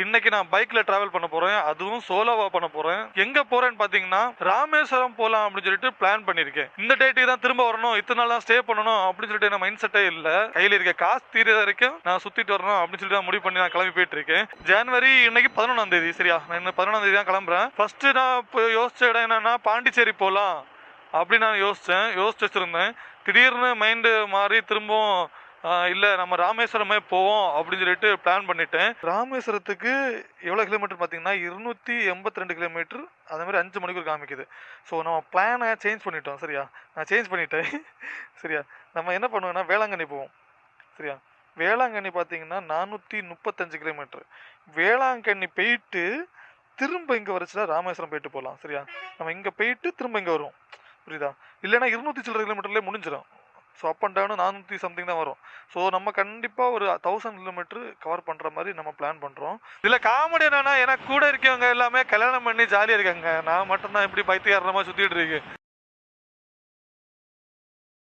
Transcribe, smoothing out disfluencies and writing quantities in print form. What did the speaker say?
இன்னைக்கு நான் பைக்ல டிராவல் பண்ண போறேன், அதுவும் சோலோவா பண்ண போறேன். எங்க போறேன்னு பாத்தீங்கன்னா ராமேஸ்வரம் போலாம் அப்படின்னு சொல்லிட்டு பிளான் பண்ணிருக்கேன். இந்த டேட்டுக்கு தான் திரும்ப வரணும், இத்தனை நாள் தான் ஸ்டே பண்ணணும் அப்படின்னு சொல்லிட்டு என்ன மைண்ட் செட்டே இல்ல. கையில இருக்க காசு தீர வரைக்கும் நான் சுத்திட்டு வரணும் அப்படின்னு சொல்லிட்டு தான் முடிவு பண்ணி நான் கிளம்பி போயிட்டு இருக்கேன். ஜனவரி இன்னைக்கு 11ஆம் தேதி, சரியா? நான் இன்னும் 11ஆம் தேதி தான் கிளம்புறேன். ஃபர்ஸ்ட் நான் யோசிச்ச இடம் என்னன்னா பாண்டிச்சேரி போலாம் அப்படின்னு நான் யோசிச்சு வச்சிருந்தேன். திடீர்னு மைண்டு மாறி திரும்பவும் இல்லை நம்ம ராமேஸ்வரமே போவோம் அப்படின்னு சொல்லிட்டு பிளான் பண்ணிட்டேன். ராமேஸ்வரத்துக்கு எவ்வளோ கிலோமீட்டர் பார்த்தீங்கன்னா 282 கிலோமீட்டர். அதே மாதிரி 5 மணிக்கூர் காமிக்குது. ஸோ நம்ம பிளானை சேஞ்ச் பண்ணிட்டோம், சரியா? நான் சேஞ்ச் பண்ணிட்டேன். சரியா? நம்ம என்ன பண்ணுவோம்னா வேளாங்கண்ணி போவோம், சரியா? வேளாங்கண்ணி பார்த்தீங்கன்னா 435 கிலோமீட்டர். வேளாங்கண்ணி போயிட்டு திரும்ப இங்கே வரச்சுல ராமேஸ்வரம் போயிட்டு போகலாம், சரியா? நம்ம இங்கே போயிட்டு திரும்ப இங்கே வருவோம், புரியுதா? இல்லைன்னா 200 சில்லரை கிலோமீட்டர்லேயே முடிஞ்சிடும். So up and down 400 something தான் வரும். ஸோ நம்ம கண்டிப்பாக ஒரு 1000 கிலோமீட்டர் கவர் பண்ணுற மாதிரி நம்ம பிளான் பண்ணுறோம். இதில் காமெடி என்னன்னா எனக்கு கூட இருக்கவங்க எல்லாமே கல்யாணம் பண்ணி ஜாலியாக இருக்காங்க. நான் மட்டும்தான் இப்படி பைத்தியக்காரமாக சுற்றிட்டு இருக்கேன்.